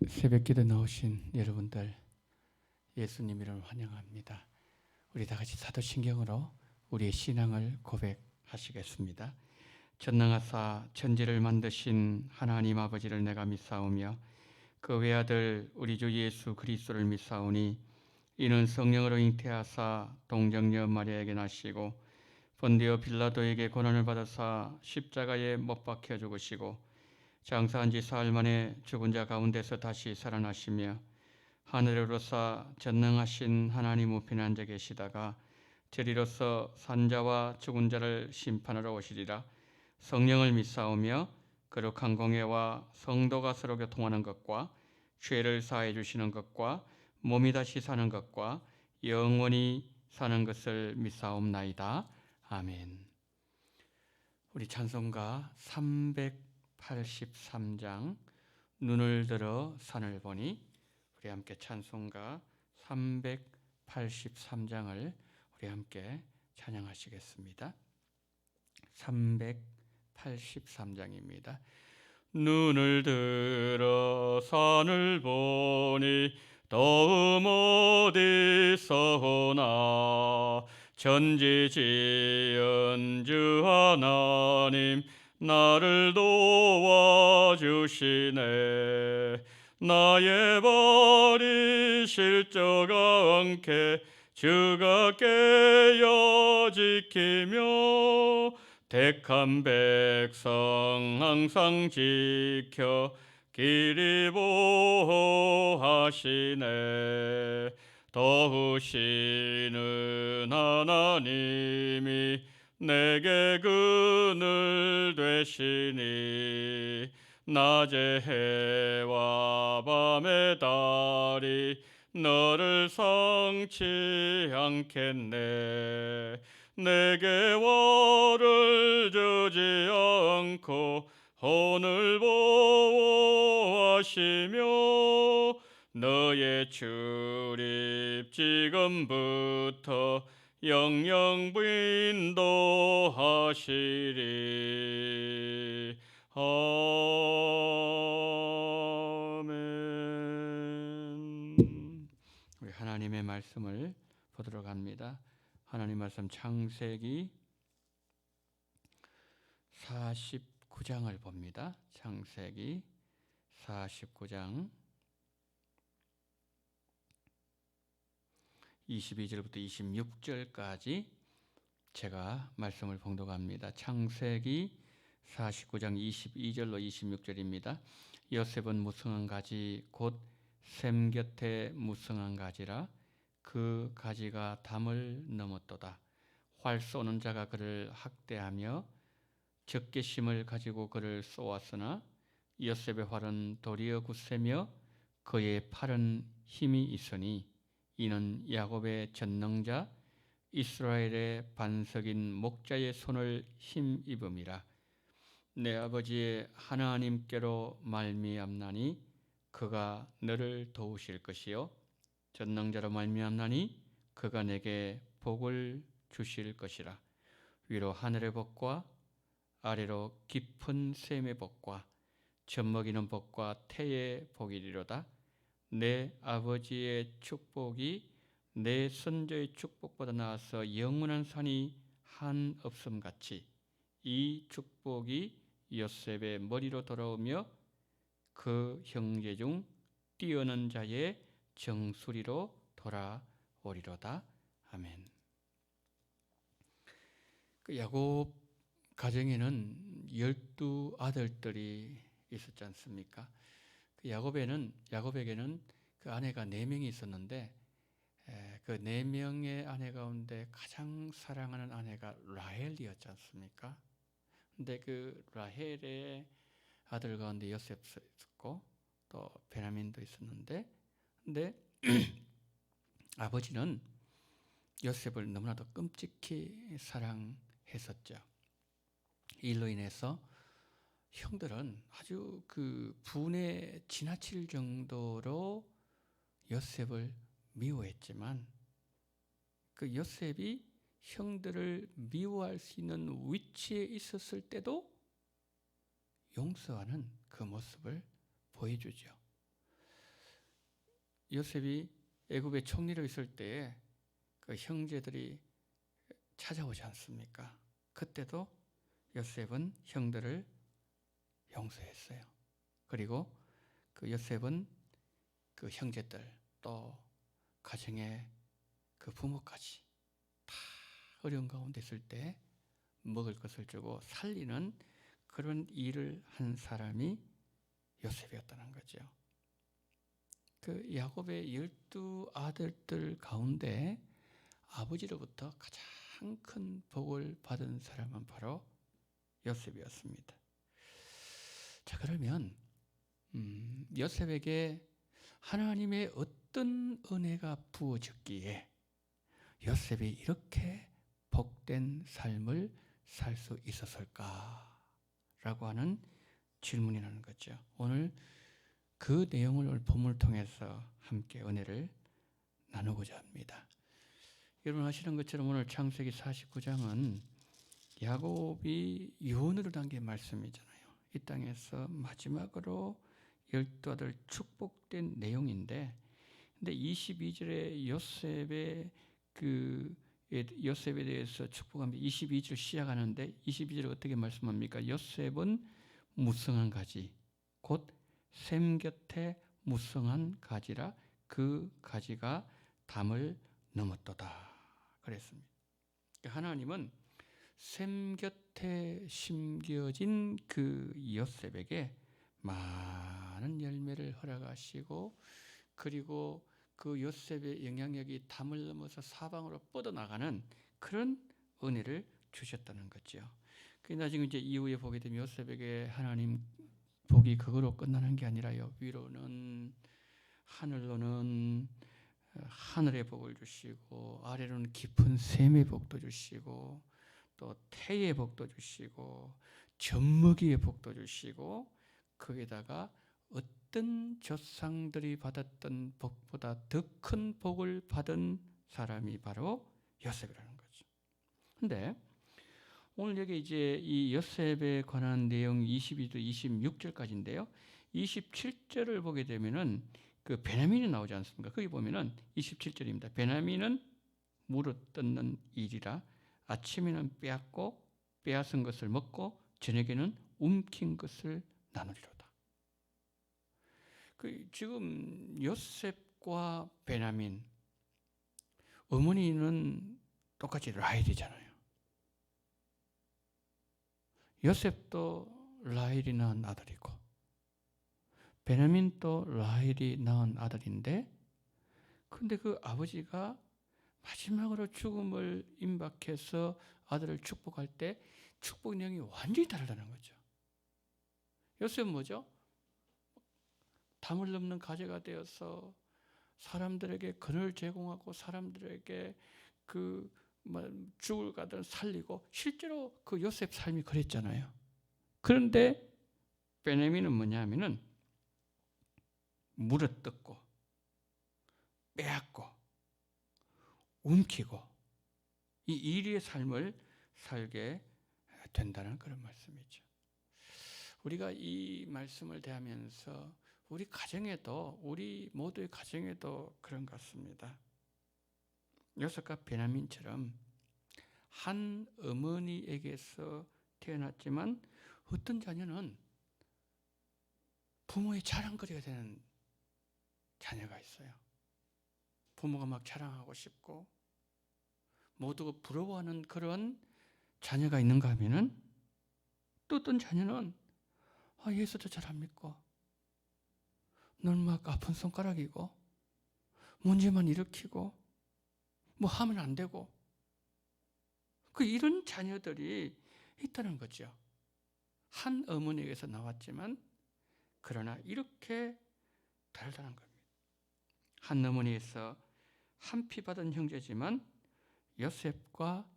새벽기도 나오신 여러분들 예수님 이름을 환영합니다. 우리 다 같이 사도신경으로 우리의 신앙을 고백하시겠습니다. 전능하사 천지를 만드신 하나님 아버지를 내가 믿사오며 그 외아들 우리 주 예수 그리스도를 믿사오니 이는 성령으로 잉태하사 동정녀 마리아에게 나시고 본디오 빌라도에게 고난을 받아사 십자가에 못 박혀 죽으시고 장사한 지 사흘 만에 죽은 자 가운데서 다시 살아나시며 하늘에 오르사 전능하신 하나님 우편에 앉아 계시다가 저리로서 산자와 죽은 자를 심판하러 오시리라. 성령을 믿사오며 거룩한 공예와 성도가 서로 교통하는 것과 죄를 사해 주시는 것과 몸이 다시 사는 것과 영원히 사는 것을 믿사옵나이다. 아멘. 우리 찬송가 383장 눈을 들어 산을 보니, 우리 함께 찬송가 383장을 우리 함께 찬양하시겠습니다. 383장입니다. 눈을 들어 산을 보니 도움 어디서 오나. 천지지은 주 하나님 나를 도와주시네. 나의 버리실 적 않게 주가 깨어 지키며 택한 백성 항상 지켜 길이 보호하시네. 도우시는 하나님이 내게 그늘 되시니 낮의 해와 밤의 달이 너를 상치 않겠네. 내게 월을 주지 않고 혼을 보호하시며 너의 출입 지금부터 영영 인도하시리. 아멘. 우리 하나님의 말씀을 보도록 합니다. 하나님 말씀 창세기 49장을 봅니다. 창세기 49장 22절부터 26절까지 제가 말씀을 봉독합니다. 창세기 49장 22절로 26절입니다. 요셉은 무성한 가지 곧 샘 곁에 무성한 가지라. 그 가지가 담을 넘었도다. 활 쏘는 자가 그를 학대하며 적개심을 가지고 그를 쏘았으나 요셉의 활은 도리어 굳세며 그의 팔은 힘이 있으니 이는 야곱의 전능자 이스라엘의 반석인 목자의 손을 힘입음이라. 내 아버지의 하나님께로 말미암나니 그가 너를 도우실 것이요 전능자로 말미암나니 그가 내게 복을 주실 것이라. 위로 하늘의 복과 아래로 깊은 샘의 복과 젖먹이는 복과 태의 복이리로다. 내 아버지의 축복이 내 선조의 축복보다 나아서 영원한 산이 한 없음같이 이 축복이 요셉의 머리로 돌아오며 그 형제 중 뛰어난 자의 정수리로 돌아오리로다. 아멘. 그 야곱 가정에는 12아들들이 있었지 않습니까? 그 야곱에게는 그 아내가 4명이 있었는데 그 4명의 아내 가운데 가장 사랑하는 아내가 라헬이었지 않습니까? 근데 그 라헬의 아들 가운데 요셉 있었고 또 베냐민도 있었는데, 근데 아버지는 요셉을 너무나도 끔찍히 사랑했었죠. 이 일로 인해서 형들은 아주 그 분에 지나칠 정도로 요셉을 미워했지만 그 요셉이 형들을 미워할 수 있는 위치에 있었을 때도 용서하는 그 모습을 보여주죠. 요셉이 애굽의 총리로 있을 때에 그 형제들이 찾아오지 않습니까? 그때도 요셉은 형들을 용서했어요. 그리고 그 요셉은 그 형제들 또 가정의 그 부모까지 다 어려운 가운데 있을 때 먹을 것을 주고 살리는 그런 일을 한 사람이 요셉이었다는 거죠. 그 야곱의 12아들들 가운데 아버지로부터 가장 큰 복을 받은 사람은 바로 요셉이었습니다. 자, 그러면 요셉에게 하나님의 어떤 은혜가 부어졌기에 요셉이 이렇게 복된 삶을 살 수 있었을까라고 하는 질문이 나는 거죠. 오늘 그 내용을 오늘 본문을 통해서 함께 은혜를 나누고자 합니다. 여러분 아시는 것처럼 오늘 창세기 49장은 야곱이 유언으로 담긴 말씀이잖아요. 이 땅에서 마지막으로 12아들 축복된 내용인데, 근데 22절에 요셉에 대해서 축복합니다. 22절 시작하는데 22절에 어떻게 말씀합니까? 요셉은 무성한 가지, 곧 샘 곁에 무성한 가지라 그 가지가 담을 넘었도다 그랬습니다. 하나님은 샘 곁에 심겨진 그 요셉에게 많은 열매를 허락하시고, 그리고 그 요셉의 영향력이 담을 넘어서 사방으로 뻗어나가는 그런 은혜를 주셨다는 거죠. 그러나 지금 이제 이후에 보게 되면 요셉에게 하나님 복이 그거로 끝나는 게 아니라요. 위로는 하늘로는 하늘의 복을 주시고, 아래로는 깊은 샘의 복도 주시고, 또 태의 복도 주시고, 젖먹이의 복도 주시고, 거기다가 어떤 조상들이 받았던 복보다 더 큰 복을 받은 사람이 바로 요셉이라는 거죠. 근데 오늘 여기 이제 이 요셉에 관한 내용 22절 26절까지인데요. 27절을 보게 되면은 그 베냐민이 나오지 않습니까? 거기 보면은 27절입니다. 베냐민은 무릇 뜯는 일이라 아침에는 빼앗고 빼앗은 것을 먹고 저녁에는 움킨 것을 나누리로다. 지금 요셉과 베냐민, 어머니는 똑같이 라헬이잖아요. 요셉도 라헬이 낳은 아들이고 베냐민도 라헬이 낳은 아들인데, 근데 그 아버지가 마지막으로 죽음을 임박해서 아들을 축복할 때 축복 내용이 완전히 다르다는 거죠. 요셉은 뭐죠? 담을 넘는 가재가 되어서 사람들에게 근을 제공하고 사람들에게 죽을 가든 살리고, 실제로 그 요셉 삶이 그랬잖아요. 그런데 베냐민은 뭐냐면은 물어뜯고 빼앗고 움키고 이 이리의 삶을 살게 된다는 그런 말씀이죠. 우리가 이 말씀을 대하면서 우리 가정에도, 우리 모두의 가정에도 그런 것 같습니다. 요셉과 베냐민처럼 한 어머니에게서 태어났지만 어떤 자녀는 부모의 자랑거리가 되는 자녀가 있어요. 부모가 막 자랑하고 싶고 모두가 부러워하는 그런 자녀가 있는가 하면은, 또 어떤 자녀는 예수도 잘 안 믿고 넌 막 아픈 손가락이고 문제만 일으키고 뭐 하면 안 되고, 이런 자녀들이 있다는 거죠. 한 어머니에게서 나왔지만 그러나 이렇게 다르다는 겁니다. 한 어머니에서 한 피 받은 형제지만 요셉과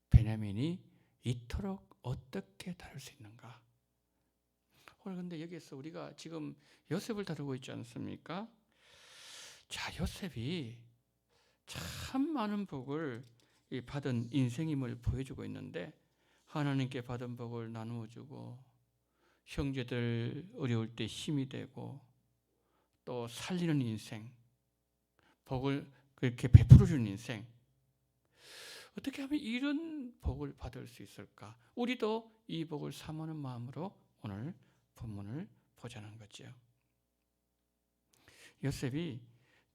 베냐민이 이토록 어떻게 다를 수 있는가? 오늘 근데 여기서 우리가 지금 요셉을 다루고 있지 않습니까? 자, 요셉이 참 많은 복을 받은 인생임을 보여주고 있는데, 하나님께 받은 복을 나누어 주고 형제들 어려울 때 힘이 되고 또 살리는 인생, 복을 그렇게 베풀어 주는 인생. 어떻게 하면 이런 복을 받을 수 있을까? 우리도 이 복을 사모하는 마음으로 오늘 본문을 보자는 거죠. 요셉이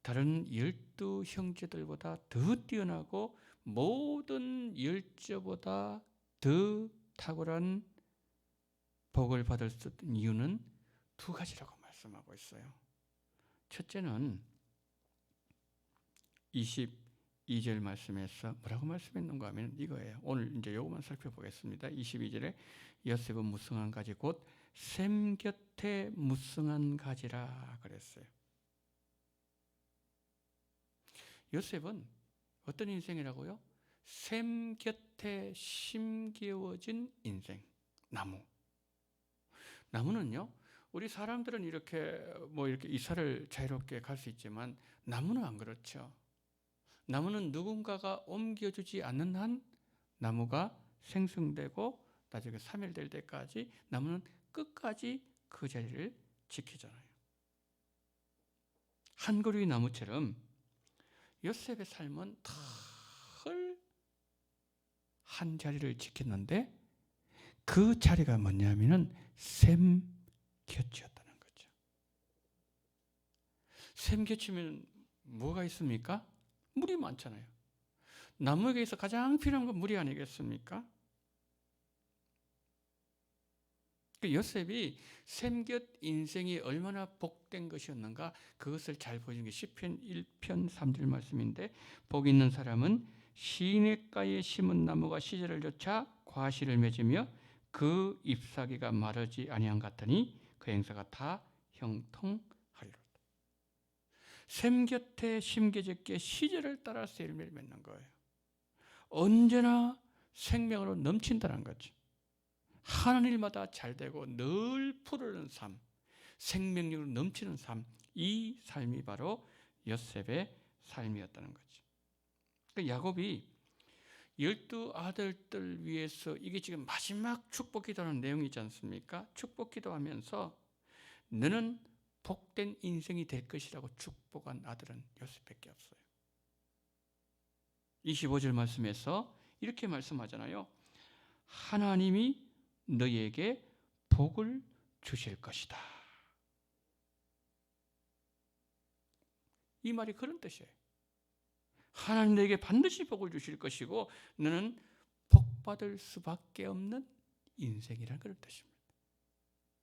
다른 12 형제들보다 더 뛰어나고 모든 열조보다 더 탁월한 복을 받을 수 있는 이유는 두 가지라고 말씀하고 있어요. 첫째는 22절 말씀에서 뭐라고 말씀했는가 하면 이거예요. 오늘 이제 요것만 살펴보겠습니다. 22절에 요셉은 무성한 가지 곧 샘 곁에 무성한 가지라 그랬어요. 요셉은 어떤 인생이라고요? 샘 곁에 심겨워진 인생. 나무는요, 우리 사람들은 이렇게 이사를 자유롭게 갈 수 있지만 나무는 안 그렇죠. 나무는 누군가가 옮겨주지 않는 한 나무가 생성되고 나중에 3일 될 때까지 나무는 끝까지 그 자리를 지키잖아요. 한 그루의 나무처럼 요셉의 삶은 늘 한 자리를 지켰는데 그 자리가 뭐냐면은 샘 곁이었다는 거죠. 샘 곁이면 뭐가 있습니까? 물이 많잖아요. 나무에게서 가장 필요한 건 물이 아니겠습니까? 그 요셉이 샘곁 인생이 얼마나 복된 것이었는가 그것을 잘 보여준 게 시편 1편 3절 말씀인데 복 있는 사람은 시냇가에 심은 나무가 시절을 쫓아 과실을 맺으며 그 잎사귀가 마르지 아니한 같으니 그 행사가 다 형통하리로다. 샘 곁에 심겨졌기에 시절을 따라서 열매를 맺는 거예요. 언제나 생명으로 넘친다는 거죠. 하는 일마다 잘 되고 늘 푸르는 삶, 생명력으로 넘치는 삶, 이 삶이 바로 요셉의 삶이었다는 거죠. 그러니까 야곱이 12 아들들 위해서 이게 지금 마지막 축복 기도하는 내용이지 않습니까? 축복 기도하면서 너는 복된 인생이 될 것이라고 축복한 아들은 요셉밖에 없어요. 25절 말씀에서 이렇게 말씀하잖아요. 하나님이 너희에게 복을 주실 것이다. 이 말이 그런 뜻이에요. 하나님 너에게 반드시 복을 주실 것이고 너는 복받을 수밖에 없는 인생이라는 그런 뜻입니다.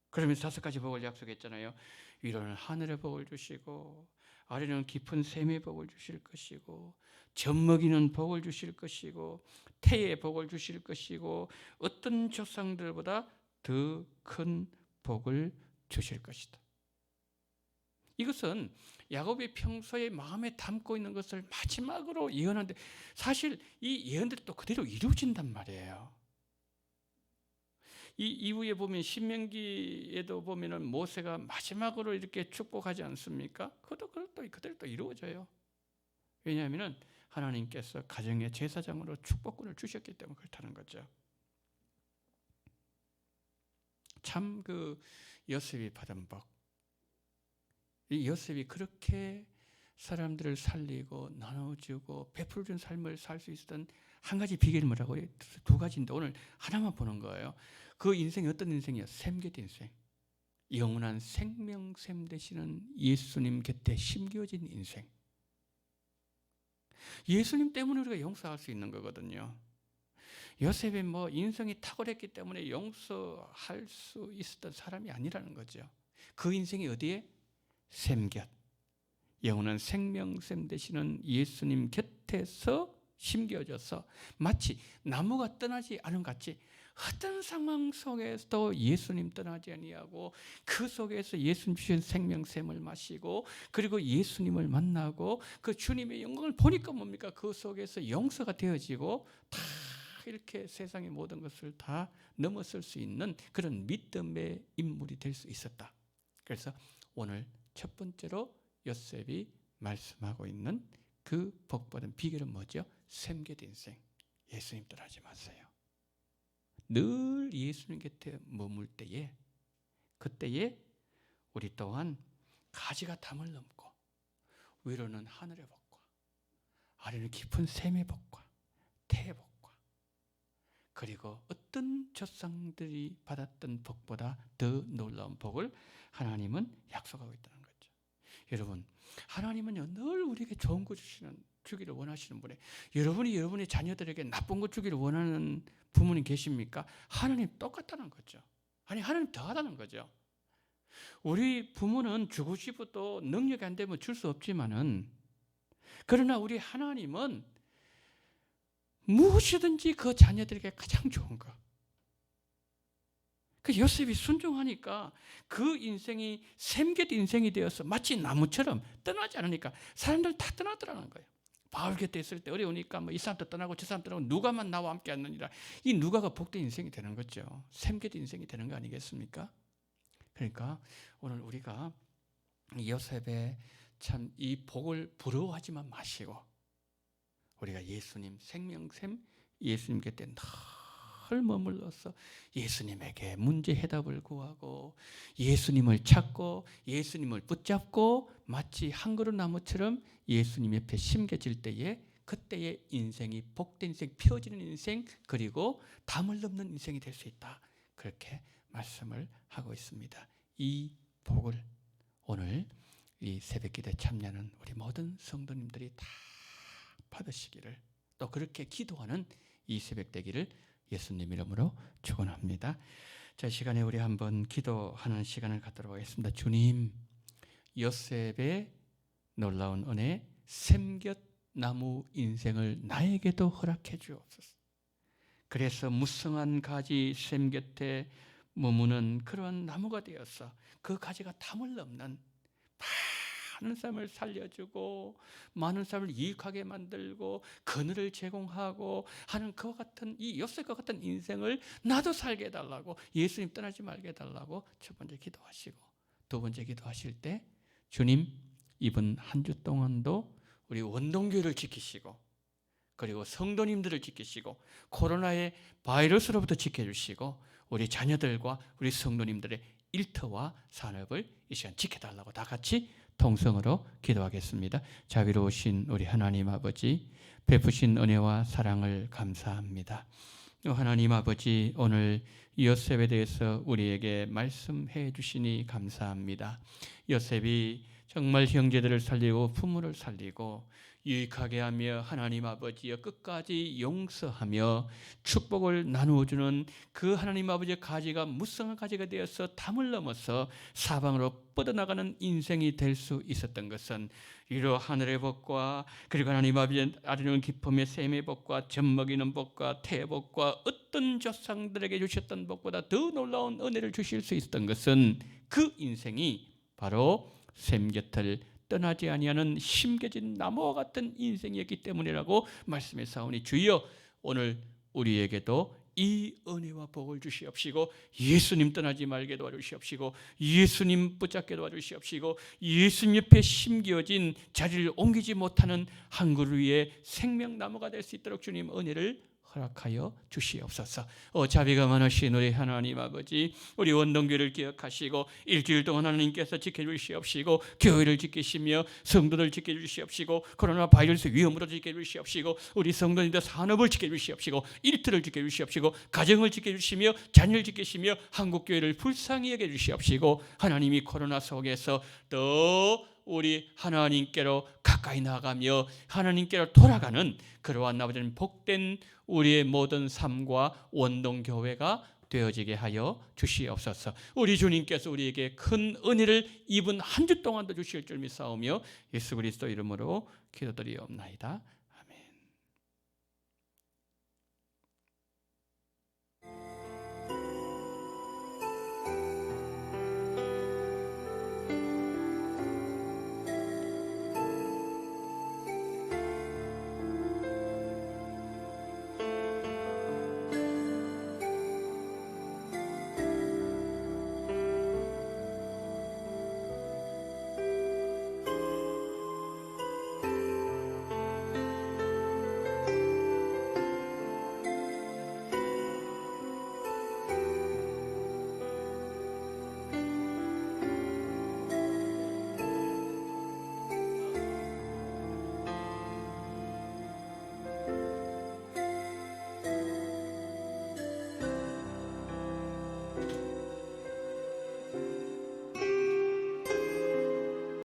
그러면서 5가지 복을 약속했잖아요. 위로는 하늘의 복을 주시고 아래는 깊은 샘의 복을 주실 것이고 젖먹이는 복을 주실 것이고 태의 복을 주실 것이고 어떤 조상들보다 더 큰 복을 주실 것이다. 이것은 야곱이 평소에 마음에 담고 있는 것을 마지막으로 예언하는데 사실 이 예언들이 또 그대로 이루어진단 말이에요. 이 이후에 보면 신명기에도 보면은 모세가 마지막으로 이렇게 축복하지 않습니까? 그것도 그대로 또 이루어져요. 왜냐하면은 하나님께서 가정의 제사장으로 축복권을 주셨기 때문에 그렇다는 거죠. 참 그 요셉이 받은 복. 이 요셉이 그렇게 사람들을 살리고 나눠주고 베풀어준 삶을 살 수 있었던 한 가지 비결이 뭐라고요? 2가지인데 오늘 하나만 보는 거예요. 그 인생이 어떤 인생이에요? 샘곁 인생. 영원한 생명샘 되시는 예수님 곁에 심겨진 인생. 예수님 때문에 우리가 용서할 수 있는 거거든요. 요셉이 인성이 탁월했기 때문에 용서할 수 있었던 사람이 아니라는 거죠. 그 인생이 어디에? 샘곁. 영원한 생명샘 되시는 예수님 곁에서 심겨져서 마치 나무가 떠나지 않은 같이 어떤 상황 속에서도 예수님 떠나지 아니하고 그 속에서 예수님 주신 생명샘을 마시고 그리고 예수님을 만나고 그 주님의 영광을 보니까 뭡니까? 그 속에서 용서가 되어지고 다 이렇게 세상의 모든 것을 다 넘어설 수 있는 그런 믿음의 인물이 될 수 있었다. 그래서 오늘 첫 번째로 요셉이 말씀하고 있는 그 복받은 비결은 뭐죠? 샘곁 인생. 예수님 떠나지 마세요. 늘 예수님 곁에 머물 때에 그때에 우리 또한 가지가 담을 넘고 위로는 하늘의 복과 아래는 깊은 샘의 복과 태의 복과 그리고 어떤 조상들이 받았던 복보다 더 놀라운 복을 하나님은 약속하고 있다는 거죠. 여러분, 하나님은요 늘 우리에게 좋은 거 주기를 원하시는 분에 여러분이 여러분의 자녀들에게 나쁜 거 주기를 원하는 부모님 계십니까? 하나님 똑같다는 거죠. 아니 하나님 더하다는 거죠. 우리 부모는 주고 싶어도 능력이 안 되면 줄 수 없지만은 그러나 우리 하나님은 무엇이든지 그 자녀들에게 가장 좋은 거. 그 요셉이 순종하니까 그 인생이 샘곁 인생이 되어서 마치 나무처럼 떠나지 않으니까 사람들 다 떠나더라는 거예요. 바울 곁에 있을 때 어려우니까 뭐 이 사람도 떠나고 저 사람 떠나고 누가만 나와 함께 하느니라. 이 누가가 복된 인생이 되는 거죠. 샘곁 인생이 되는 거 아니겠습니까? 그러니까 오늘 우리가 요셉의 참 이 복을 부러워하지만 마시고 우리가 예수님 생명샘 예수님 곁에 늘 머물러서 예수님에게 문제 해답을 구하고 예수님을 찾고 예수님을 붙잡고 마치 한 그루 나무처럼 예수님 옆에 심겨질 때에 그때의 인생이 복된 인생, 펴지는 인생 그리고 담을 넘는 인생이 될 수 있다. 그렇게 말씀을 하고 있습니다. 이 복을 오늘 이 새벽기도에 참여하는 우리 모든 성도님들이 다 받으시기를 또 그렇게 기도하는 이 새벽 되기를 예수님 이름으로 축원합니다. 자, 시간에 우리 한번 기도하는 시간을 갖도록 하겠습니다. 주님, 요셉의 놀라운 은혜, 샘곁 나무 인생을 나에게도 허락해 주옵소서. 그래서 무성한 가지 샘 곁에 머무는 그런 나무가 되어서 그 가지가 담을 넘는 많은 사람을 살려주고 많은 사람을 유익하게 만들고 그늘을 제공하고 하는 그와 같은 이 요셉과 같은 인생을 나도 살게 해달라고 예수님 떠나지 말게 해달라고 첫 번째 기도하시고 두 번째 기도하실 때 주님 이번 한 주 동안도 우리 원동교회를 지키시고 그리고 성도님들을 지키시고 코로나의 바이러스로부터 지켜주시고 우리 자녀들과 우리 성도님들의 일터와 산업을 이 시간 지켜달라고 다 같이 통성으로 기도하겠습니다. 자비로우신 우리 하나님 아버지 베푸신 은혜와 사랑을 감사합니다. 하나님 아버지 오늘 요셉에 대해서 우리에게 말씀해 주시니 감사합니다. 요셉이 정말 형제들을 살리고 부모를 살리고 유익하게 하며 하나님 아버지여 끝까지 용서하며 축복을 나누어주는 그 하나님 아버지의 가지가 무성한 가지가 되어서 담을 넘어서 사방으로 뻗어나가는 인생이 될 수 있었던 것은 위로 하늘의 복과 그리고 하나님 아버지의 아리는 기쁨의 샘의 복과 젖먹이는 복과 태의 복과 어떤 조상들에게 주셨던 복보다 더 놀라운 은혜를 주실 수 있었던 것은 그 인생이 바로 샘 곁을 떠나지 아니하는 심겨진 나무와 같은 인생이었기 때문이라고 말씀했사오니 주여 오늘 우리에게도 이 은혜와 복을 주시옵시고 예수님 떠나지 말게 도와주시옵시고 예수님 붙잡게 도와주시옵시고 예수님 옆에 심겨진 자리를 옮기지 못하는 한 그루 위에 생명나무가 될 수 있도록 주님 은혜를 허락하여 주시옵소서. 자비가 많으신 우리 하나님 아버지 우리 원동교회를 기억하시고 일주일 동안 하나님께서 지켜주시옵시고 교회를 지키시며 성도들 지켜주시옵시고 코로나 바이러스 위험으로 지켜주시옵시고 우리 성도님들 산업을 지켜주시옵시고 일터를 지켜주시옵시고 가정을 지켜주시며 자녀를 지키시며 한국교회를 불쌍히 여겨주시옵시고 하나님이 코로나 속에서 더 우리 하나님께로 가까이 나아가며 하나님께로 돌아가는 그러한 아버지는 복된 우리의 모든 삶과 원동교회가 되어지게 하여 주시옵소서. 우리 주님께서 우리에게 큰 은혜를 이번 한 주 동안도 주실 줄 믿사오며 예수 그리스도 이름으로 기도드리옵나이다.